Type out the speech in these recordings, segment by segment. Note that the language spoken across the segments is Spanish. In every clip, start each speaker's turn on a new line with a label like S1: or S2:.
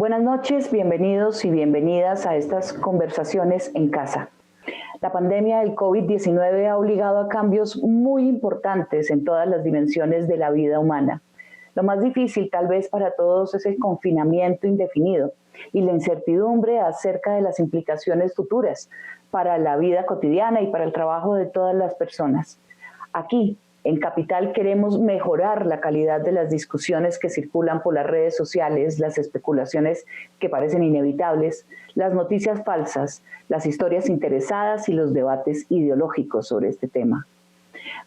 S1: Buenas noches, bienvenidos y bienvenidas a estas conversaciones en casa. La pandemia del COVID-19 ha obligado a cambios muy importantes en todas las dimensiones de la vida humana. Lo más difícil tal vez para todos es el confinamiento indefinido y la incertidumbre acerca de las implicaciones futuras para la vida cotidiana y para el trabajo de todas las personas. Aquí, en Capital, queremos mejorar la calidad de las discusiones que circulan por las redes sociales, las especulaciones que parecen inevitables, las noticias falsas, las historias interesadas y los debates ideológicos sobre este tema.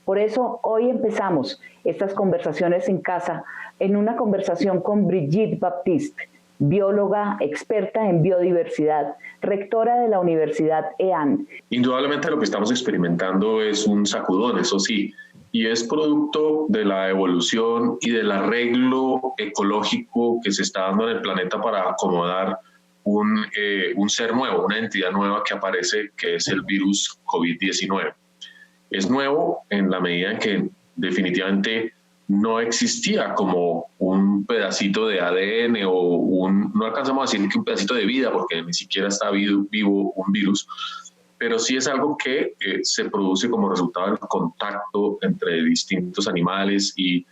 S1: Por eso, hoy empezamos estas conversaciones en casa en una conversación con Brigitte Baptiste, bióloga experta en biodiversidad, rectora de la Universidad EAN.
S2: Indudablemente lo que estamos experimentando es un sacudón, eso sí, y es producto de la evolución y del arreglo ecológico que se está dando en el planeta para acomodar un ser nuevo, una entidad nueva que aparece, que es el virus COVID-19. Es nuevo en la medida en que definitivamente no existía como un pedacito de ADN o no alcanzamos a decir que un pedacito de vida, porque ni siquiera está vivo un virus, pero sí es algo que se produce como resultado del contacto entre distintos animales y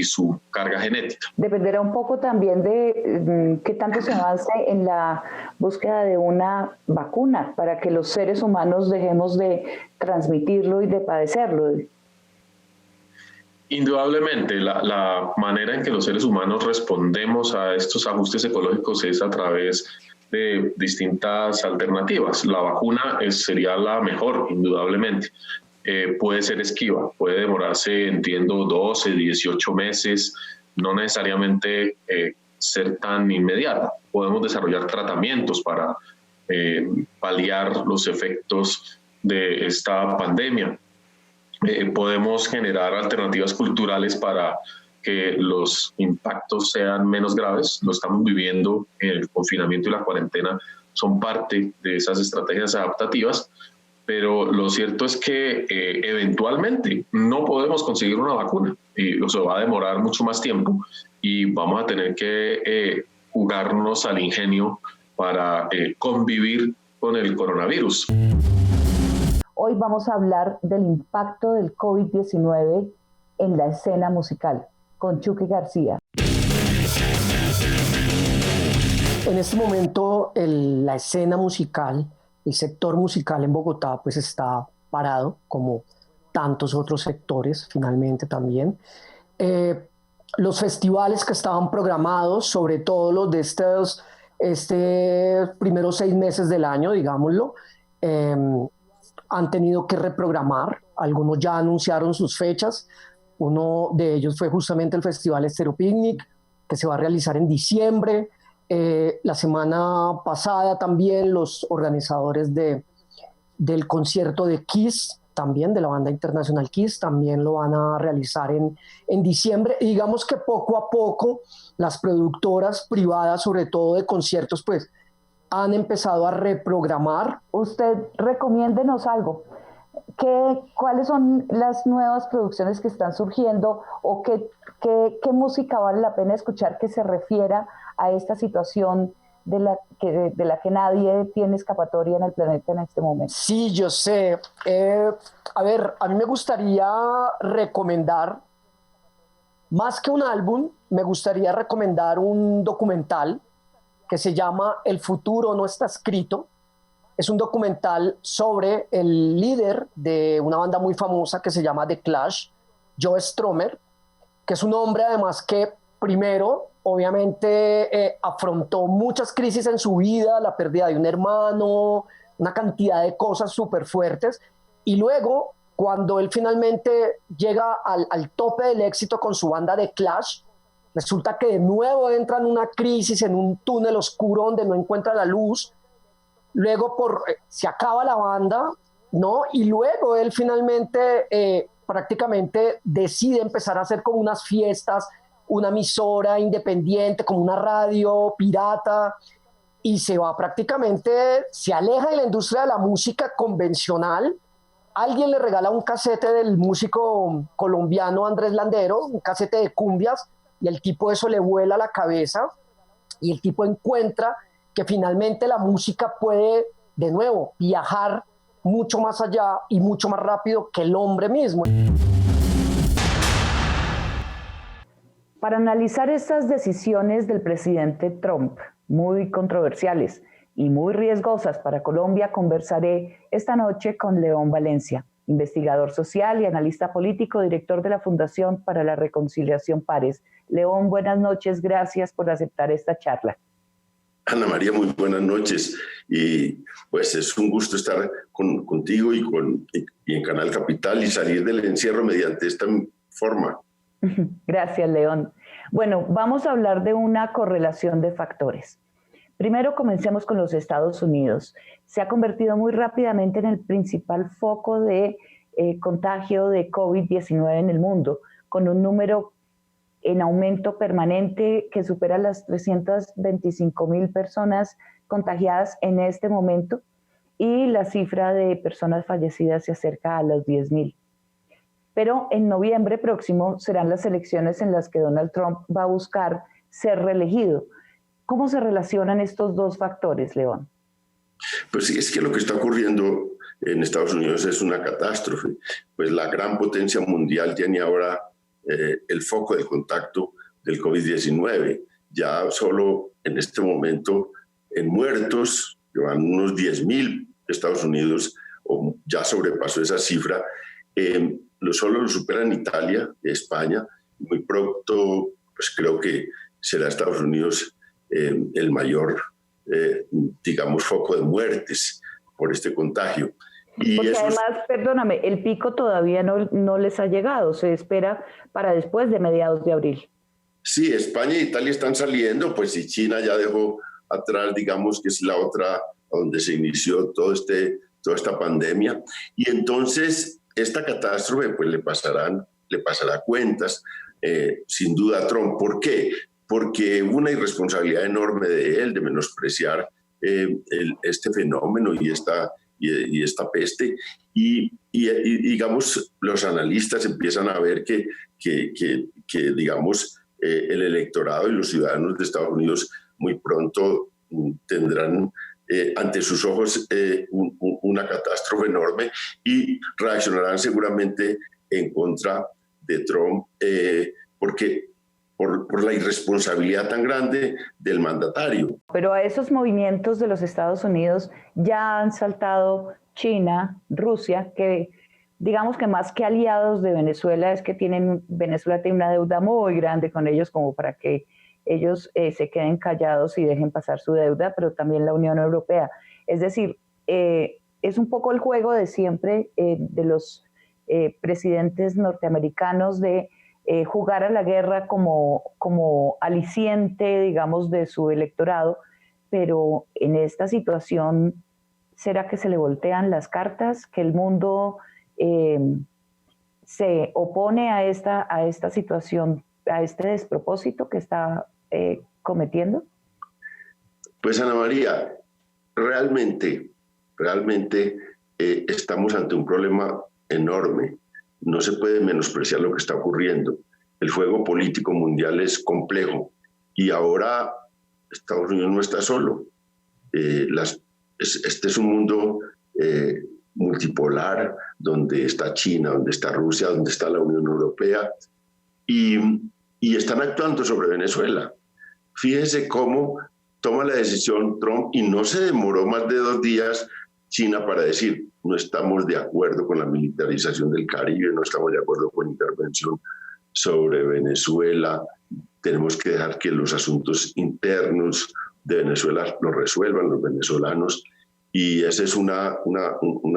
S2: su carga genética.
S1: Dependerá un poco también de qué tanto se avance en la búsqueda de una vacuna para que los seres humanos dejemos de transmitirlo y de padecerlo.
S2: Indudablemente, la manera en que los seres humanos respondemos a estos ajustes ecológicos es a través de distintas alternativas. La vacuna sería la mejor, indudablemente. Puede ser esquiva, puede demorarse, entiendo, 12, 18 meses, no necesariamente ser tan inmediata. Podemos desarrollar tratamientos para paliar los efectos de esta pandemia. Podemos generar alternativas culturales para que los impactos sean menos graves. Lo estamos viviendo, el confinamiento y la cuarentena son parte de esas estrategias adaptativas, pero lo cierto es que eventualmente no podemos conseguir una vacuna y eso va a demorar mucho más tiempo y vamos a tener que jugarnos al ingenio para convivir con el coronavirus.
S1: Hoy vamos a hablar del impacto del COVID-19 en la escena musical, con Chucky García.
S3: En este momento la escena musical, el sector musical en Bogotá pues está parado, como tantos otros sectores finalmente también. Los festivales que estaban programados, sobre todo los de estos primeros 6 meses del año, digámoslo, han tenido que reprogramar. Algunos ya anunciaron sus fechas. Uno de ellos fue justamente el Festival Estéreo Picnic, que se va a realizar en diciembre. La semana pasada también los organizadores del concierto de Kiss, también de la banda internacional Kiss, también lo van a realizar en diciembre. Y digamos que poco a poco las productoras privadas, sobre todo de conciertos, pues han empezado a reprogramar.
S1: Usted recomiéndenos algo. ¿Cuáles son las nuevas producciones que están surgiendo o qué música vale la pena escuchar que se refiera a esta situación de la que nadie tiene escapatoria en el planeta en este momento?
S3: Sí, yo sé. A ver, a mí me gustaría recomendar, más que un álbum, me gustaría recomendar un documental que se llama El futuro no está escrito. Es un documental sobre el líder de una banda muy famosa que se llama The Clash, Joe Strummer, que es un hombre además que primero, obviamente, afrontó muchas crisis en su vida, la pérdida de un hermano, una cantidad de cosas súper fuertes, y luego, cuando él finalmente llega al tope del éxito con su banda The Clash, resulta que de nuevo entra en una crisis, en un túnel oscuro donde no encuentra la luz. Luego se acaba la banda, ¿no? Y luego él finalmente prácticamente decide empezar a hacer como unas fiestas, una emisora independiente, como una radio pirata, y se aleja de la industria de la música convencional. Alguien le regala un casete del músico colombiano Andrés Landero, un casete de cumbias, y el tipo eso le vuela la cabeza. y el tipo encuentra que finalmente la música puede, de nuevo, viajar mucho más allá y mucho más rápido que el hombre mismo.
S1: Para analizar estas decisiones del presidente Trump, muy controversiales y muy riesgosas para Colombia, conversaré esta noche con León Valencia, investigador social y analista político, director de la Fundación para la Reconciliación Pares. León, buenas noches, gracias por aceptar esta charla.
S4: Ana María, muy buenas noches. Y pues es un gusto estar contigo y en Canal Capital y salir del encierro mediante esta forma.
S1: Gracias, León. Bueno, vamos a hablar de una correlación de factores. Primero comencemos con los Estados Unidos. Se ha convertido muy rápidamente en el principal foco de contagio de COVID-19 en el mundo, con un número en aumento permanente que supera las 325,000 personas contagiadas en este momento y la cifra de personas fallecidas se acerca a las 10,000. Pero en noviembre próximo serán las elecciones en las que Donald Trump va a buscar ser reelegido. ¿Cómo se relacionan estos dos factores, León?
S4: Pues sí, es que lo que está ocurriendo en Estados Unidos es una catástrofe. Pues la gran potencia mundial tiene ahora el foco de contacto del COVID-19. Ya solo en este momento en muertos, llevan unos 10,000 Estados Unidos, o ya sobrepasó esa cifra. Solo lo superan Italia, España. Muy pronto, pues creo que será Estados Unidos el mayor, digamos, foco de muertes por este contagio. Y
S1: porque además, perdóname, el pico todavía no les ha llegado, se espera para después de mediados de abril.
S4: Sí, España e Italia están saliendo, pues y China ya dejó atrás, digamos, que es la otra donde se inició toda esta pandemia. Y entonces esta catástrofe pues le pasará cuentas, sin duda a Trump. ¿Por qué? Porque hubo una irresponsabilidad enorme de él de menospreciar este fenómeno y esta peste. Y digamos, los analistas empiezan a ver que digamos, el electorado y los ciudadanos de Estados Unidos muy pronto tendrán ante sus ojos una catástrofe enorme y reaccionarán seguramente en contra de Trump porque por la irresponsabilidad tan grande del mandatario.
S1: Pero a esos movimientos de los Estados Unidos ya han saltado China, Rusia, que digamos que más que aliados de Venezuela es que Venezuela tiene una deuda muy grande con ellos como para que ellos se queden callados y dejen pasar su deuda, pero también la Unión Europea. Es decir, es un poco el juego de siempre de los presidentes norteamericanos de jugar a la guerra como aliciente, digamos, de su electorado, pero en esta situación, ¿será que se le voltean las cartas? ¿Que el mundo se opone a esta situación, a este despropósito que está cometiendo?
S4: Pues Ana María, realmente estamos ante un problema enorme. No se puede menospreciar lo que está ocurriendo. El juego político mundial es complejo y ahora Estados Unidos no está solo. Este es un mundo multipolar donde está China, donde está Rusia, donde está la Unión Europea y están actuando sobre Venezuela. Fíjense cómo toma la decisión Trump y no se demoró más de 2 días China para decir no estamos de acuerdo con la militarización del Caribe, no estamos de acuerdo con intervención sobre Venezuela, tenemos que dejar que los asuntos internos de Venezuela los resuelvan los venezolanos, y esa es una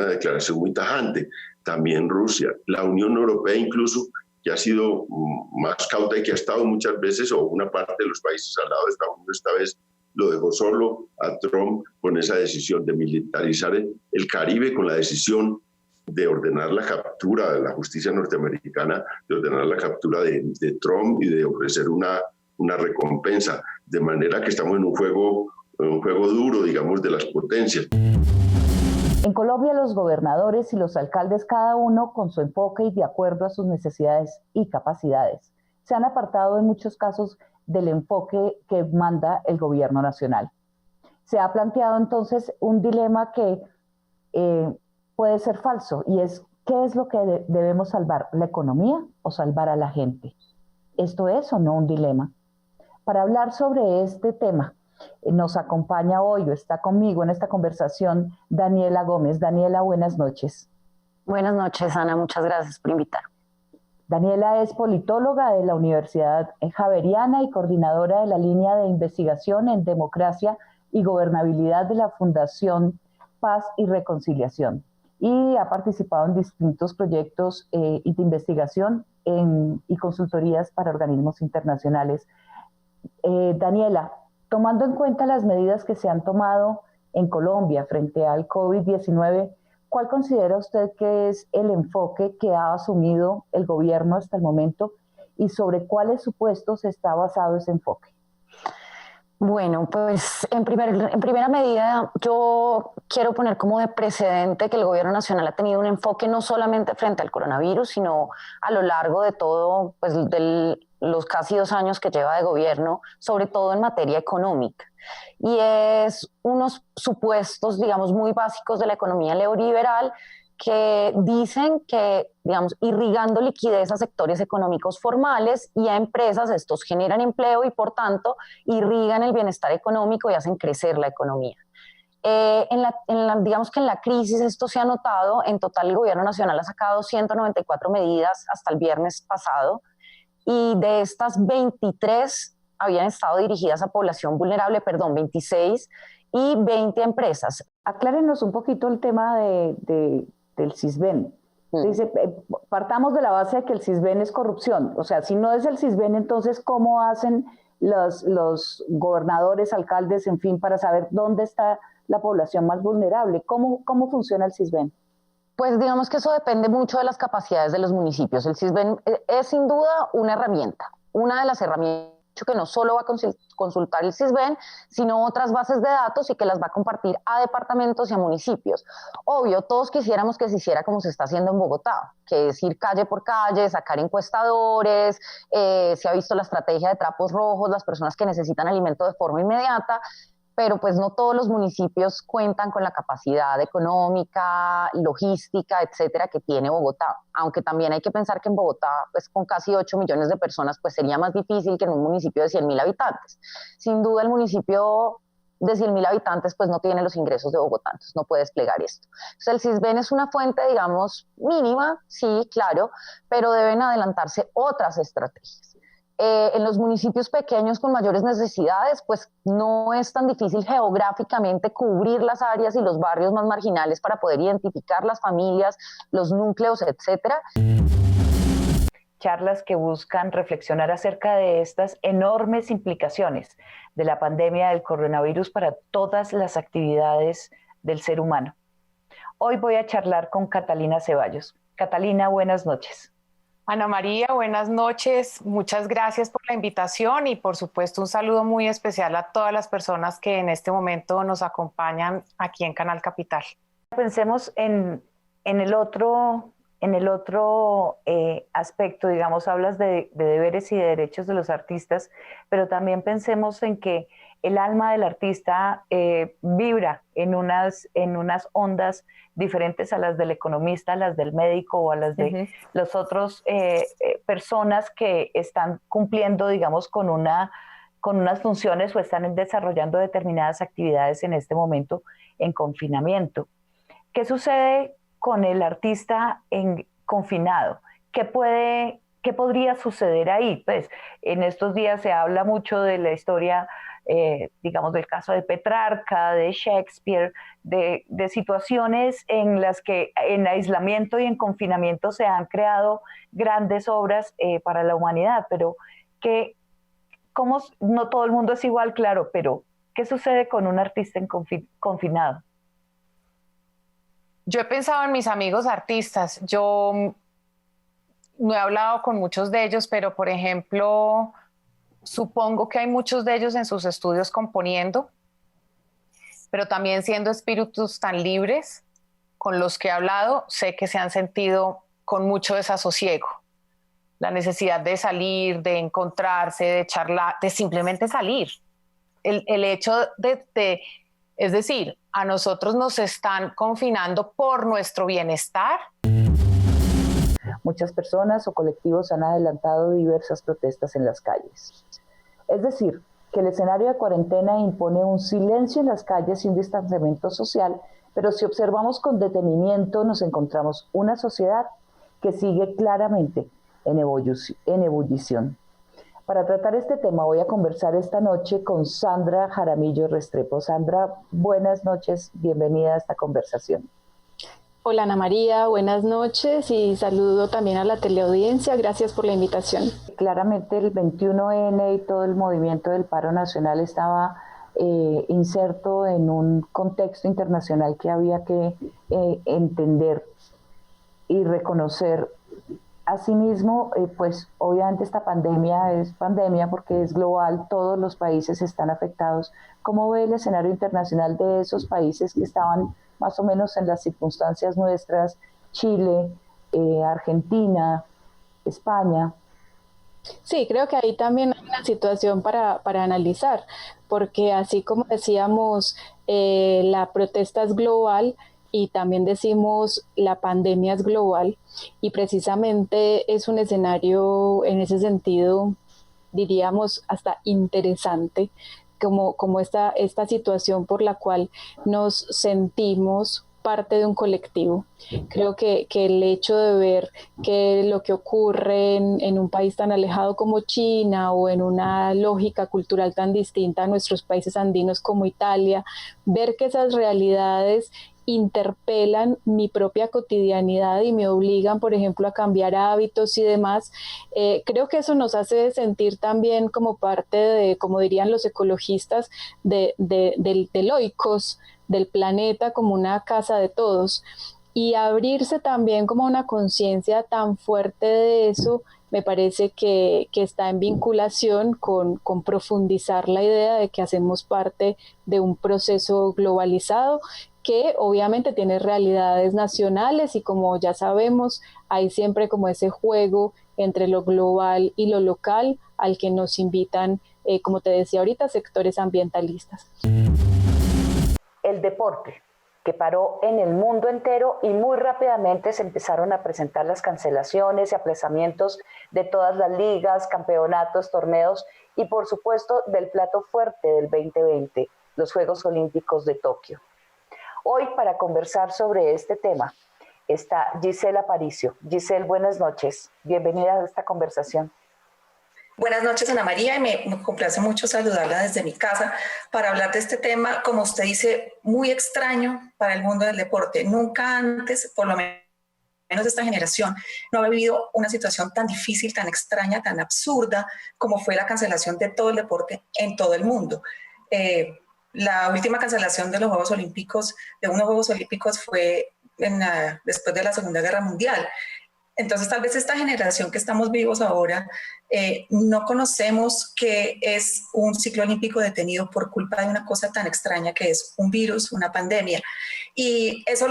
S4: declaración muy tajante. También Rusia, la Unión Europea incluso, que ha sido más cauta y que ha estado muchas veces, o una parte de los países al lado de Estados Unidos, esta vez lo dejó solo a Trump con esa decisión de militarizar el Caribe, con la decisión de ordenar la captura de la justicia norteamericana, de ordenar la captura de Trump y de ofrecer una recompensa, de manera que estamos en un juego duro, digamos, de las potencias.
S1: En Colombia, los gobernadores y los alcaldes, cada uno con su enfoque y de acuerdo a sus necesidades y capacidades, se han apartado en muchos casos del enfoque que manda el gobierno nacional. Se ha planteado entonces un dilema que puede ser falso, y es: ¿qué es lo que debemos salvar? ¿La economía o salvar a la gente? ¿Esto es o no un dilema? Para hablar sobre este tema, nos acompaña hoy, o está conmigo en esta conversación, Daniela Gómez. Daniela, buenas noches.
S5: Buenas noches, Ana, muchas gracias por invitar.
S1: Daniela es politóloga de la Universidad Javeriana y coordinadora de la línea de investigación en democracia y gobernabilidad de la Fundación Paz y Reconciliación, y ha participado en distintos proyectos de investigación y consultorías para organismos internacionales. Daniela, tomando en cuenta las medidas que se han tomado en Colombia frente al COVID-19, ¿cuál considera usted que es el enfoque que ha asumido el gobierno hasta el momento y sobre cuáles supuestos está basado ese enfoque?
S5: Bueno, pues en primera medida yo quiero poner como de precedente que el gobierno nacional ha tenido un enfoque no solamente frente al coronavirus, sino a lo largo de todo, pues los casi 2 años que lleva de gobierno, sobre todo en materia económica. Y es unos supuestos, digamos, muy básicos de la economía neoliberal que dicen que, digamos, irrigando liquidez a sectores económicos formales y a empresas, estos generan empleo y, por tanto, irrigan el bienestar económico y hacen crecer la economía. Digamos que en la crisis esto se ha notado. En total el gobierno nacional ha sacado 194 medidas hasta el viernes pasado, y de estas 23 habían estado dirigidas a población vulnerable, 26, y 20 empresas.
S1: Aclárenos un poquito el tema del CISBEN. Dice, partamos de la base de que el CISBEN es corrupción. O sea, si no es el CISBEN, entonces, ¿cómo hacen los gobernadores, alcaldes, en fin, para saber dónde está la población más vulnerable? ¿Cómo funciona el CISBEN?
S5: Pues digamos que eso depende mucho de las capacidades de los municipios. El CISBEN es sin duda una herramienta, una de las herramientas que no solo va a consultar el CISBEN, sino otras bases de datos, y que las va a compartir a departamentos y a municipios. Obvio, todos quisiéramos que se hiciera como se está haciendo en Bogotá, que es ir calle por calle, sacar encuestadores, se ha visto la estrategia de trapos rojos, las personas que necesitan alimento de forma inmediata, pero pues no todos los municipios cuentan con la capacidad económica, logística, etcétera, que tiene Bogotá. Aunque también hay que pensar que en Bogotá, pues con casi 8 millones de personas, pues sería más difícil que en un municipio de 100.000 habitantes. Sin duda el municipio de 100.000 habitantes pues no tiene los ingresos de Bogotá, entonces no puede desplegar esto. Entonces el CISBEN es una fuente, digamos, mínima, sí, claro, pero deben adelantarse otras estrategias. En los municipios pequeños con mayores necesidades, pues no es tan difícil geográficamente cubrir las áreas y los barrios más marginales para poder identificar las familias, los núcleos, etcétera.
S1: Charlas que buscan reflexionar acerca de estas enormes implicaciones de la pandemia del coronavirus para todas las actividades del ser humano. Hoy voy a charlar con Catalina Ceballos. Catalina, buenas noches.
S6: Ana María, buenas noches. Muchas gracias por la invitación y, por supuesto, un saludo muy especial a todas las personas que en este momento nos acompañan aquí en Canal Capital.
S1: Pensemos en el otro aspecto, digamos, hablas de deberes y de derechos de los artistas, pero también pensemos en que el alma del artista vibra en unas ondas diferentes a las del economista, a las del médico o a las de los otros personas que están cumpliendo, digamos, con unas funciones o están desarrollando determinadas actividades en este momento en confinamiento. ¿Qué sucede con el artista confinado? ¿Qué podría suceder ahí? Pues en estos días se habla mucho de la historia, digamos, del caso de Petrarca, de Shakespeare, de situaciones en las que en aislamiento y en confinamiento se han creado grandes obras para la humanidad, pero no todo el mundo es igual, claro, pero ¿qué sucede con un artista confinado?
S6: Yo he pensado en mis amigos artistas. Yo no he hablado con muchos de ellos, pero, por ejemplo, supongo que hay muchos de ellos en sus estudios componiendo, pero también siendo espíritus tan libres con los que he hablado, sé que se han sentido con mucho desasosiego. la necesidad de salir, de encontrarse, de charlar, de simplemente salir. El hecho es decir, a nosotros nos están confinando por nuestro bienestar.
S1: Muchas personas o colectivos han adelantado diversas protestas en las calles. Es decir, que el escenario de cuarentena impone un silencio en las calles y un distanciamiento social, pero si observamos con detenimiento nos encontramos una sociedad que sigue claramente en ebullición. Para tratar este tema voy a conversar esta noche con Sandra Jaramillo Restrepo. Sandra, buenas noches, bienvenida a esta conversación.
S7: Hola Ana María, buenas noches y saludo también a la teleaudiencia, gracias por la invitación.
S1: Claramente el 21N y todo el movimiento del paro nacional estaba inserto en un contexto internacional que había que entender y reconocer. Asimismo, pues obviamente esta pandemia es pandemia porque es global, todos los países están afectados. ¿Cómo ve el escenario internacional de esos países que estaban más o menos en las circunstancias nuestras? Chile, Argentina, España.
S7: Sí, creo que ahí también hay una situación para analizar, porque así como decíamos, la protesta es global, y también decimos la pandemia es global, y precisamente es un escenario en ese sentido, diríamos, hasta interesante, como esta situación por la cual nos sentimos parte de un colectivo. Creo que el hecho de ver que lo que ocurre en un país tan alejado como China o en una lógica cultural tan distinta a nuestros países andinos como Italia, ver que esas realidades interpelan mi propia cotidianidad y me obligan, por ejemplo, a cambiar hábitos y demás, creo que eso nos hace sentir también como parte de, como dirían los ecologistas, del oikos, del planeta como una casa de todos, y abrirse también como una conciencia tan fuerte de eso, me parece que está en vinculación con profundizar la idea de que hacemos parte de un proceso globalizado que obviamente tiene realidades nacionales y como ya sabemos, hay siempre como ese juego entre lo global y lo local al que nos invitan, como te decía ahorita, sectores ambientalistas.
S1: El deporte, que paró en el mundo entero y muy rápidamente se empezaron a presentar las cancelaciones y aplazamientos de todas las ligas, campeonatos, torneos y por supuesto del plato fuerte del 2020, los Juegos Olímpicos de Tokio. Hoy para conversar sobre este tema está Giselle Aparicio. Giselle, buenas noches, bienvenida a esta conversación.
S8: Buenas noches, Ana María, y me complace mucho saludarla desde mi casa para hablar de este tema, como usted dice, muy extraño para el mundo del deporte. Nunca antes, por lo menos esta generación, no había vivido una situación tan difícil, tan extraña, tan absurda, como fue la cancelación de todo el deporte en todo el mundo. La última cancelación de los Juegos Olímpicos, de unos Juegos Olímpicos, fue después de la Segunda Guerra Mundial. Entonces, tal vez esta generación que estamos vivos ahora no conocemos que es un ciclo olímpico detenido por culpa de una cosa tan extraña que es un virus, una pandemia. Y eso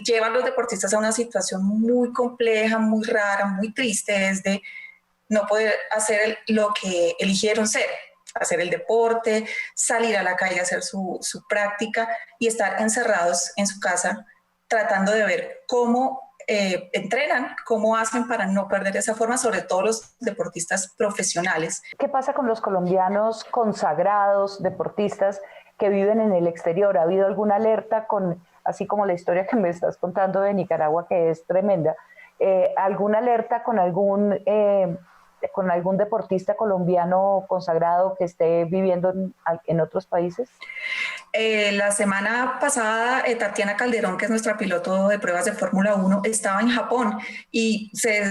S8: lleva a los deportistas a una situación muy compleja, muy rara, muy triste, es de no poder hacer lo que eligieron ser, hacer el deporte, salir a la calle a hacer su práctica y estar encerrados en su casa tratando de ver cómo entrenan, cómo hacen para no perder esa forma, sobre todo los deportistas profesionales.
S1: ¿Qué pasa con los colombianos consagrados, deportistas que viven en el exterior? ¿Ha habido alguna alerta así como la historia que me estás contando de Nicaragua, que es tremenda, alguna alerta con algún deportista colombiano consagrado que esté viviendo en otros países?
S8: La semana pasada, Tatiana Calderón, que es nuestra piloto de pruebas de Fórmula 1, estaba en Japón y se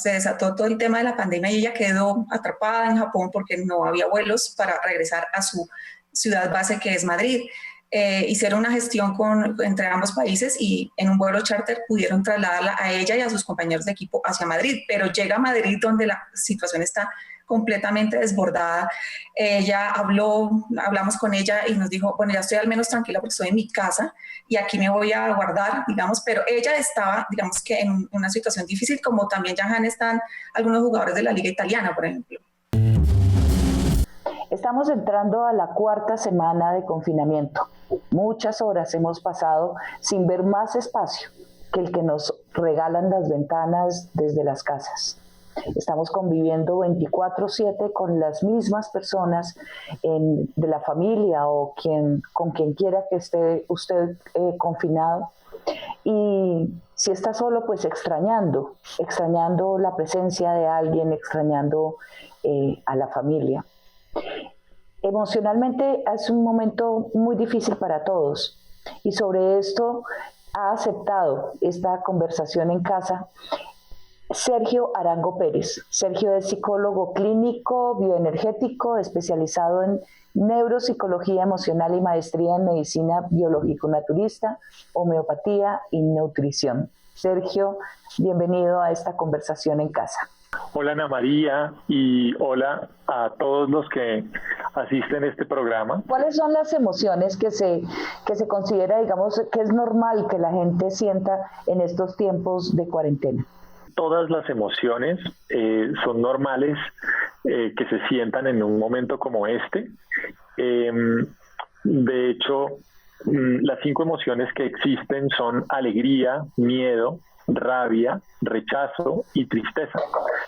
S8: desató todo el tema de la pandemia y ella quedó atrapada en Japón porque no había vuelos para regresar a su ciudad base, que es Madrid. Hicieron una gestión entre ambos países y en un vuelo charter pudieron trasladarla a ella y a sus compañeros de equipo hacia Madrid, pero llega a Madrid donde la situación está completamente desbordada. Ella hablamos con ella y nos dijo, bueno, ya estoy al menos tranquila porque estoy en mi casa y aquí me voy a guardar, digamos, pero ella estaba, digamos que en una situación difícil, como también ya están algunos jugadores de la Liga Italiana, por ejemplo.
S1: Estamos entrando a la 4ª semana de confinamiento. Muchas horas hemos pasado sin ver más espacio que el que nos regalan las ventanas desde las casas. Estamos conviviendo 24/7 con las mismas personas de la familia o con quien quiera que esté usted confinado. Y si está solo, pues extrañando la presencia de alguien, extrañando a la familia. Emocionalmente es un momento muy difícil para todos y sobre esto ha aceptado esta conversación en casa Sergio Arango Pérez. Sergio es psicólogo clínico, bioenergético, especializado en neuropsicología emocional y maestría en medicina biológico-naturista, homeopatía y nutrición. Sergio, bienvenido a esta conversación en casa.
S9: Hola Ana María y hola a todos los que asisten a este programa.
S1: ¿Cuáles son las emociones que se considera, digamos, que es normal que la gente sienta en estos tiempos de cuarentena?
S9: Todas las emociones son normales que se sientan en un momento como este. De hecho, las 5 emociones que existen son alegría, miedo, rabia, rechazo y tristeza.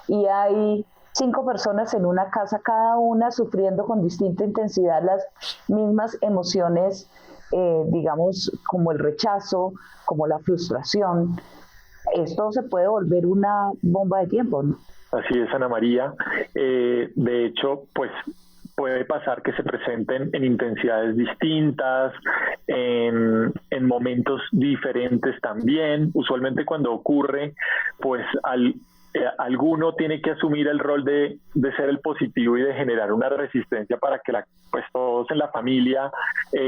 S1: Y hay 5 personas en una casa, cada una sufriendo con distinta intensidad las mismas emociones, digamos, como el rechazo, como la frustración. Esto se puede volver una bomba de tiempo, ¿no?
S9: Así es, Ana María. De hecho, pues puede pasar que se presenten en intensidades distintas, en momentos diferentes también. Usualmente cuando ocurre, pues alguno tiene que asumir el rol de ser el positivo y de generar una resistencia para que pues todos en la familia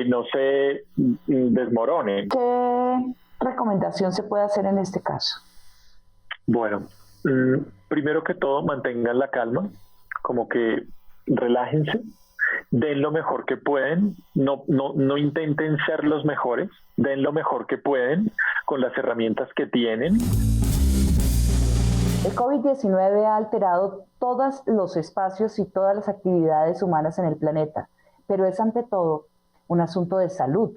S9: no se desmoronen.
S1: ¿Qué recomendación se puede hacer en este caso?
S9: Bueno, primero que todo mantengan la calma, como que relájense, den lo mejor que pueden, no intenten ser los mejores, den lo mejor que pueden con las herramientas que tienen.
S1: El COVID-19 ha alterado todos los espacios y todas las actividades humanas en el planeta, pero es ante todo un asunto de salud.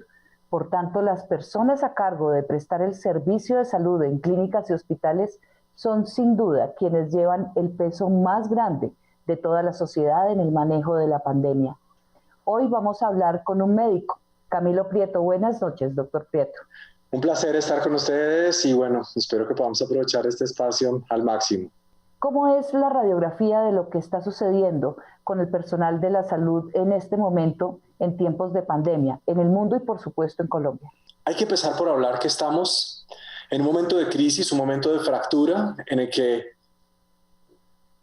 S1: Por tanto, las personas a cargo de prestar el servicio de salud en clínicas y hospitales son sin duda quienes llevan el peso más grande de toda la sociedad en el manejo de la pandemia. Hoy vamos a hablar con un médico, Camilo Prieto. Buenas noches, doctor Prieto.
S10: Un placer estar con ustedes y bueno, espero que podamos aprovechar este espacio al máximo.
S1: ¿Cómo es la radiografía de lo que está sucediendo con el personal de la salud en este momento, en tiempos de pandemia, en el mundo y por supuesto en Colombia?
S10: Hay que empezar por hablar que estamos en un momento de crisis, un momento de fractura en el que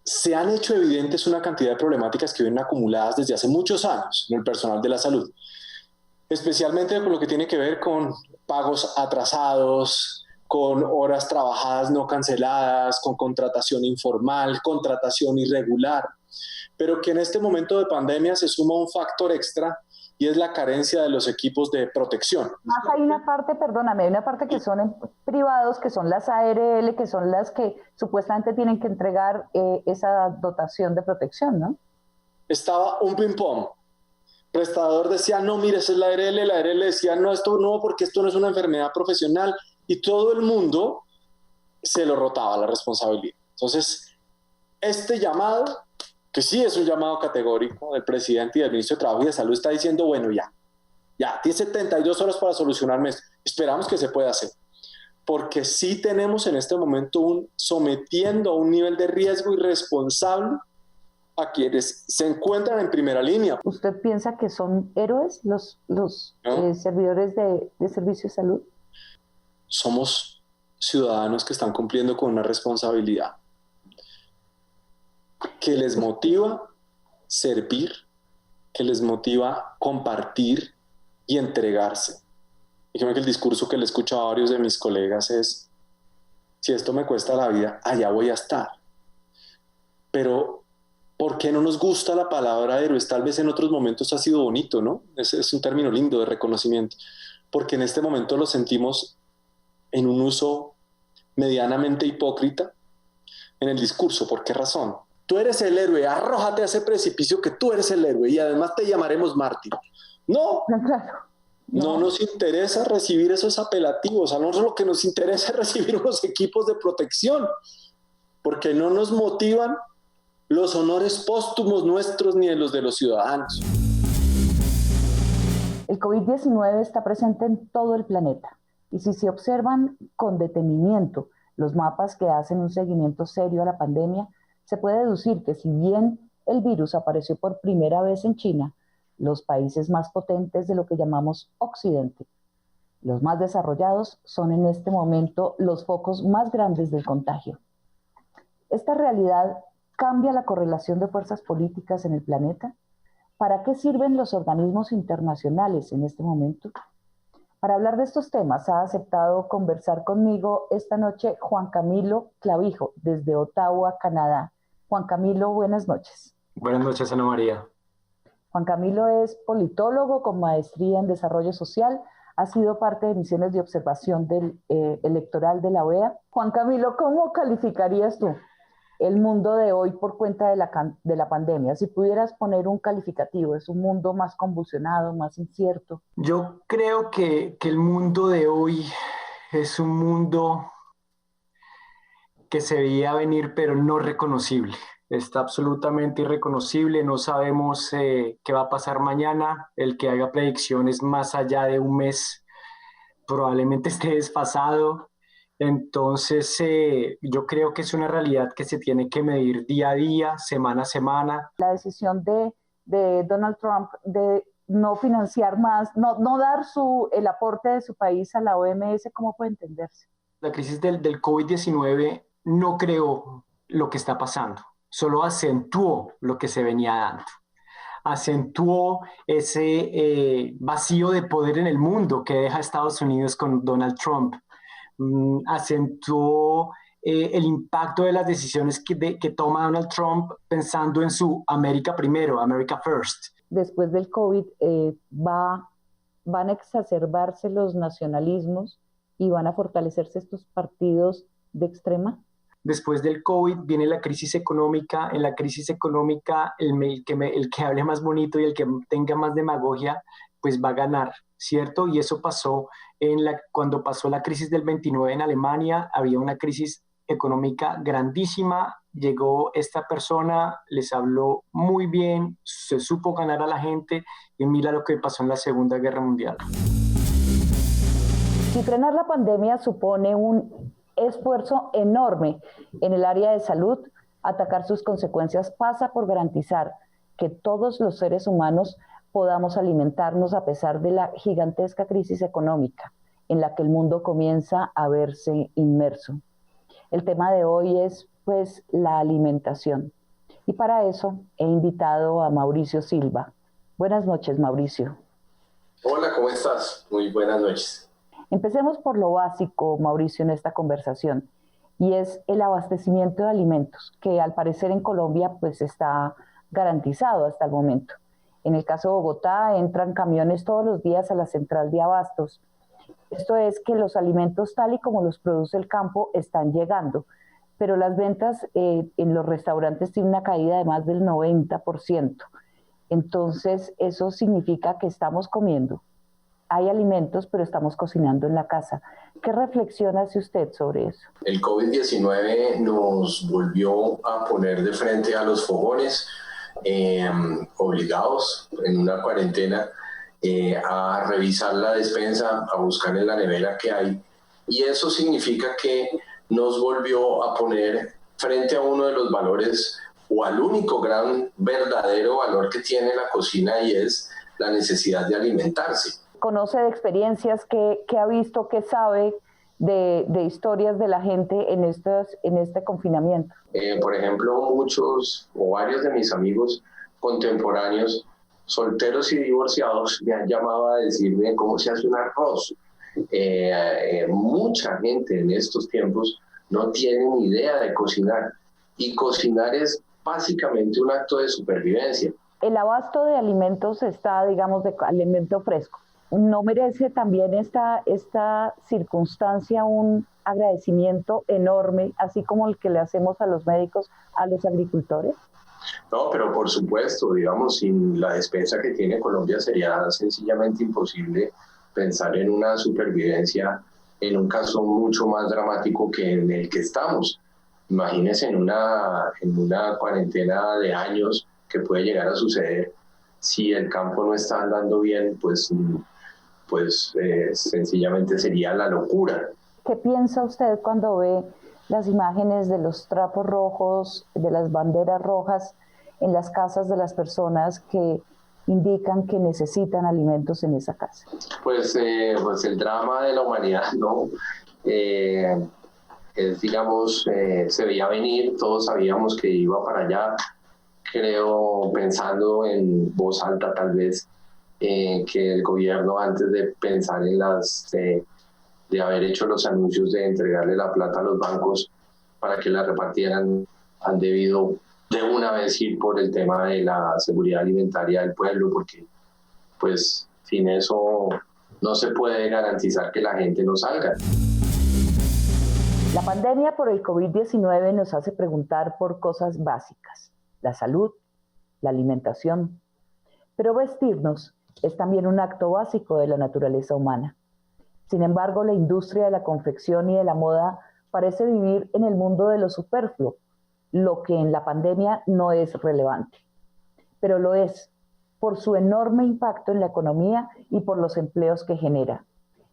S10: se han hecho evidentes una cantidad de problemáticas que vienen acumuladas desde hace muchos años en el personal de la salud, especialmente con lo que tiene que ver con pagos atrasados, con horas trabajadas no canceladas, con contratación informal, contratación irregular, pero que en este momento de pandemia se suma un factor extra y es la carencia de los equipos de protección.
S1: Más hay una parte, perdóname, hay una parte que son privados, que son las ARL, que son las que supuestamente tienen que entregar esa dotación de protección, ¿no?
S10: Estaba un ping-pong. Prestador decía, no, mire, esa es la ARL decía, no, esto no, porque esto no es una enfermedad profesional, y todo el mundo se lo rotaba la responsabilidad. Entonces, este llamado, que sí es un llamado categórico del presidente y del ministro de Trabajo y de Salud, está diciendo, bueno, ya, tiene 72 horas para solucionarme esto. Esperamos que se pueda hacer, porque sí tenemos en este momento sometiendo a un nivel de riesgo irresponsable a quienes se encuentran en primera línea.
S1: ¿Usted piensa que son héroes los ¿no? Servidores de servicio de salud?
S10: Somos ciudadanos que están cumpliendo con una responsabilidad que les motiva servir, que les motiva compartir y entregarse. Dígame que el discurso que le he escuchado a varios de mis colegas es, si esto me cuesta la vida, allá voy a estar. Pero ¿Por qué no nos gusta la palabra héroes? Tal vez en otros momentos ha sido bonito, ¿no? Es un término lindo de reconocimiento, porque en este momento lo sentimos en un uso medianamente hipócrita en el discurso. ¿Por qué razón? Tú eres el héroe, arrójate a ese precipicio que tú eres el héroe y además te llamaremos mártir. No, no nos interesa recibir esos apelativos. A nosotros lo que nos interesa es recibir unos equipos de protección, porque no nos motivan los honores póstumos nuestros ni de los ciudadanos.
S1: El COVID-19 está presente en todo el planeta y si se observan con detenimiento los mapas que hacen un seguimiento serio a la pandemia, se puede deducir que si bien el virus apareció por primera vez en China, los países más potentes de lo que llamamos Occidente, los más desarrollados, son en este momento los focos más grandes del contagio. Esta realidad cambia la correlación de fuerzas políticas en el planeta. ¿Para qué sirven los organismos internacionales en este momento? Para hablar de estos temas ha aceptado conversar conmigo esta noche Juan Camilo Clavijo, desde Ottawa, Canadá. Juan Camilo, buenas noches.
S11: Buenas noches, Ana María.
S1: Juan Camilo es politólogo con maestría en desarrollo social, ha sido parte de misiones de observación electoral de la OEA. Juan Camilo, ¿cómo calificarías tú el mundo de hoy por cuenta de la pandemia? Si pudieras poner un calificativo, ¿es un mundo más convulsionado, más incierto?
S11: Yo creo que el mundo de hoy es un mundo que se veía venir, pero no reconocible. Está absolutamente irreconocible, no sabemos qué va a pasar mañana. El que haga predicciones más allá de un mes probablemente esté desfasado. Entonces, yo creo que es una realidad que se tiene que medir día a día, semana a semana.
S1: La decisión de Donald Trump de no financiar más, no dar el aporte de su país a la OMS, ¿cómo puede entenderse?
S11: La crisis del COVID-19 no creó lo que está pasando, solo acentuó lo que se venía dando. Acentuó ese vacío de poder en el mundo que deja Estados Unidos con Donald Trump. Acentuó el impacto de las decisiones que toma Donald Trump pensando en su América primero, America First.
S1: Después del COVID van a exacerbarse los nacionalismos y van a fortalecerse estos partidos de extrema.
S11: Después del COVID viene la crisis económica. En la crisis económica el que hable más bonito y el que tenga más demagogia pues va a ganar, ¿cierto? Y eso pasó cuando pasó la crisis del 29 en Alemania. Había una crisis económica grandísima. Llegó esta persona, les habló muy bien, se supo ganar a la gente y mira lo que pasó en la Segunda Guerra Mundial.
S1: Si frenar la pandemia supone un esfuerzo enorme en el área de salud, atacar sus consecuencias pasa por garantizar que todos los seres humanos podamos alimentarnos a pesar de la gigantesca crisis económica en la que el mundo comienza a verse inmerso. El tema de hoy es, pues, la alimentación. Y para eso he invitado a Mauricio Silva. Buenas noches, Mauricio.
S12: Hola, ¿cómo estás? Muy buenas noches.
S1: Empecemos por lo básico, Mauricio, en esta conversación, y es el abastecimiento de alimentos, que al parecer en Colombia pues está garantizado hasta el momento. En el caso de Bogotá entran camiones todos los días a la central de abastos. Esto es que los alimentos tal y como los produce el campo están llegando, pero las ventas en los restaurantes tienen una caída de más del 90%. Entonces eso significa que estamos comiendo. Hay alimentos, pero estamos cocinando en la casa. ¿Qué reflexión hace usted sobre eso?
S12: El COVID-19 nos volvió a poner de frente a los fogones, obligados en una cuarentena a revisar la despensa, a buscar en la nevera qué hay. Y eso significa que nos volvió a poner frente a uno de los valores o al único gran verdadero valor que tiene la cocina, y es la necesidad de alimentarse.
S1: ¿Conoce de experiencias que ha visto, que sabe de historias de la gente en este confinamiento?
S12: Por ejemplo, muchos o varios de mis amigos contemporáneos, solteros y divorciados, me han llamado a decirme cómo se hace un arroz. Mucha gente en estos tiempos no tiene ni idea de cocinar, y cocinar es básicamente un acto de supervivencia.
S1: El abasto de alimentos está, digamos, de alimento fresco. ¿No merece también esta circunstancia un agradecimiento enorme, así como el que le hacemos a los médicos, a los agricultores?
S12: No, pero por supuesto, digamos, sin la despensa que tiene Colombia sería sencillamente imposible pensar en una supervivencia en un caso mucho más dramático que en el que estamos. Imagínense en una cuarentena de años que puede llegar a suceder. Si el campo no está andando bien, pues sencillamente sería la locura.
S1: ¿Qué piensa usted cuando ve las imágenes de los trapos rojos, de las banderas rojas en las casas de las personas que indican que necesitan alimentos en esa casa?
S12: Pues el drama de la humanidad, ¿no? Digamos, se veía venir, todos sabíamos que iba para allá. Creo, pensando en voz alta tal vez, que el gobierno, antes de pensar en de haber hecho los anuncios de entregarle la plata a los bancos para que la repartieran, han debido de una vez ir por el tema de la seguridad alimentaria del pueblo, porque pues sin eso no se puede garantizar que la gente no salga.
S1: La pandemia por el COVID-19 nos hace preguntar por cosas básicas: la salud, la alimentación. Pero vestirnos es también un acto básico de la naturaleza humana. Sin embargo, la industria de la confección y de la moda parece vivir en el mundo de lo superfluo, lo que en la pandemia no es relevante. Pero lo es, por su enorme impacto en la economía y por los empleos que genera.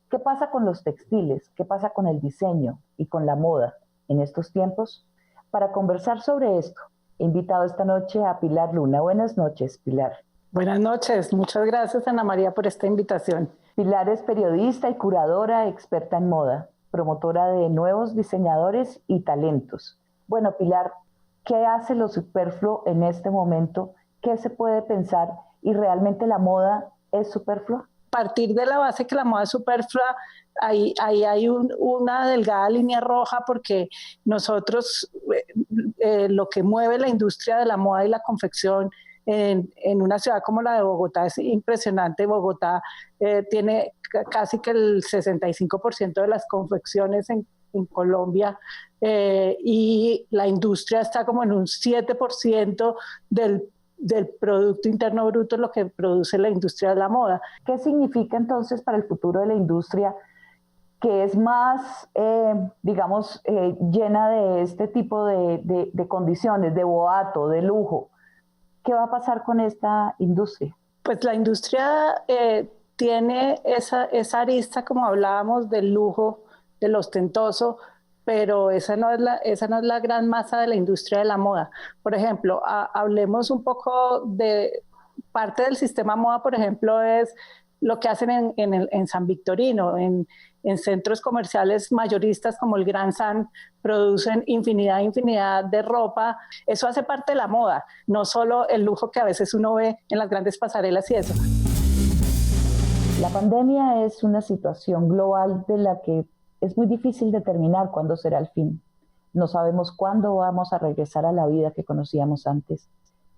S1: ¿Qué pasa con los textiles? ¿Qué pasa con el diseño y con la moda en estos tiempos? Para conversar sobre esto, he invitado esta noche a Pilar Luna. Buenas noches, Pilar.
S13: Buenas noches. Muchas gracias, Ana María, por esta invitación.
S1: Pilar es periodista y curadora experta en moda, promotora de nuevos diseñadores y talentos. Bueno, Pilar, ¿qué hace lo superfluo en este momento? ¿Qué se puede pensar? ¿Y realmente la moda es superflua?
S13: Partir de la base que la moda es superflua, ahí hay una delgada línea roja, porque nosotros, lo que mueve la industria de la moda y la confección en una ciudad como la de Bogotá es impresionante. Bogotá tiene casi que el 65% de las confecciones en Colombia, y la industria está como en un 7% del Producto Interno Bruto, lo que produce la industria de la moda.
S1: ¿Qué significa entonces para el futuro de la industria, que es más, llena de este tipo de condiciones, de boato, de lujo? ¿Qué va a pasar con esta industria?
S13: Pues la industria tiene esa arista, como hablábamos, del lujo, del ostentoso, pero esa no es la gran masa de la industria de la moda. Por ejemplo, hablemos un poco de parte del sistema moda. Por ejemplo, es lo que hacen en San Victorino, en centros comerciales mayoristas como el Gran San, producen infinidad de ropa. Eso hace parte de la moda, no solo el lujo que a veces uno ve en las grandes pasarelas y eso.
S1: La pandemia es una situación global de la que es muy difícil determinar cuándo será el fin. No sabemos cuándo vamos a regresar a la vida que conocíamos antes.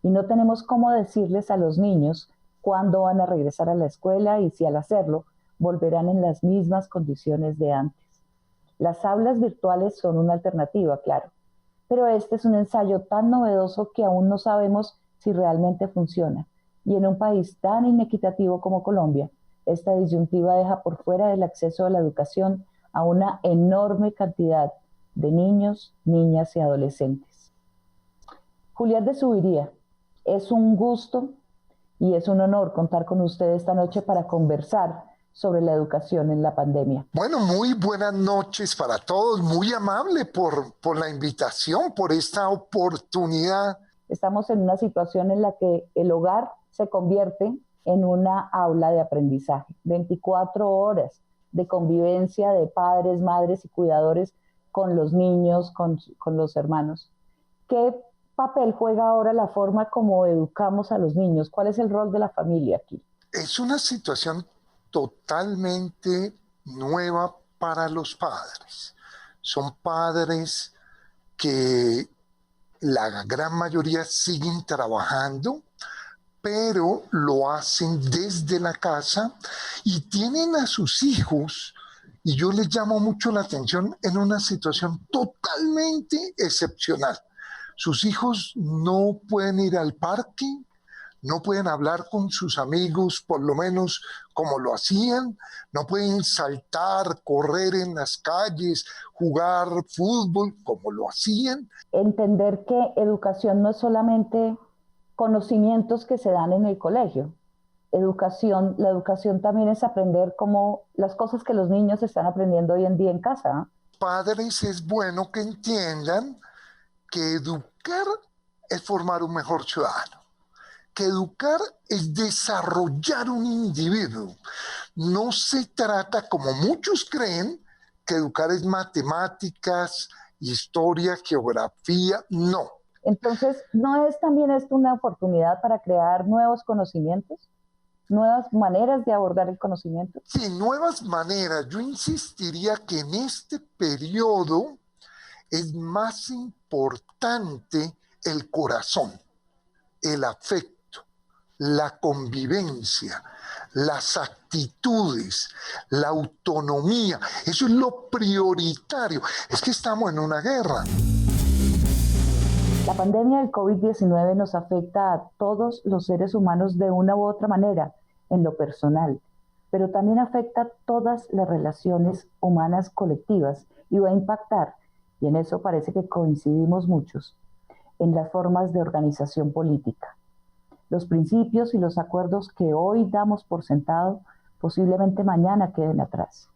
S1: Y no tenemos cómo decirles a los niños cuándo van a regresar a la escuela y si al hacerlo volverán en las mismas condiciones de antes. Las aulas virtuales son una alternativa, claro, pero este es un ensayo tan novedoso que aún no sabemos si realmente funciona. Y en un país tan inequitativo como Colombia, esta disyuntiva deja por fuera del acceso a la educación a una enorme cantidad de niños, niñas y adolescentes. Julián de Zuviría, es un gusto y es un honor contar con usted esta noche para conversar sobre la educación en la pandemia.
S14: Bueno, muy buenas noches para todos, muy amable por la invitación, por esta oportunidad.
S1: Estamos en una situación en la que el hogar se convierte en una aula de aprendizaje, 24 horas de convivencia de padres, madres y cuidadores con los niños, con los hermanos. ¿Qué papel juega ahora la forma como educamos a los niños? ¿Cuál es el rol de la familia aquí?
S14: Es una situación totalmente nueva para los padres. Son padres que la gran mayoría siguen trabajando, pero lo hacen desde la casa y tienen a sus hijos, y yo les llamo mucho la atención, en una situación totalmente excepcional. Sus hijos no pueden ir al parque, no pueden hablar con sus amigos, por lo menos como lo hacían, no pueden saltar, correr en las calles, jugar fútbol como lo hacían.
S1: Entender que educación no es solamente conocimientos que se dan en el colegio. La educación también es aprender como las cosas que los niños están aprendiendo hoy en día en casa.
S14: Padres, es bueno que entiendan que educar es formar un mejor ciudadano, que educar es desarrollar un individuo. No se trata, como muchos creen, que educar es matemáticas, historia, geografía, no.
S1: Entonces, ¿no es también esto una oportunidad para crear nuevos conocimientos? ¿Nuevas maneras de abordar el conocimiento?
S14: Sí, nuevas maneras. Yo insistiría que en este periodo es más importante el corazón, el afecto, la convivencia, las actitudes, la autonomía. Eso es lo prioritario. Es que estamos en una guerra.
S1: La pandemia del COVID-19 nos afecta a todos los seres humanos de una u otra manera, en lo personal, pero también afecta a todas las relaciones humanas colectivas y va a impactar, y en eso parece que coincidimos muchos, en las formas de organización política. Los principios y los acuerdos que hoy damos por sentado posiblemente mañana queden atrás.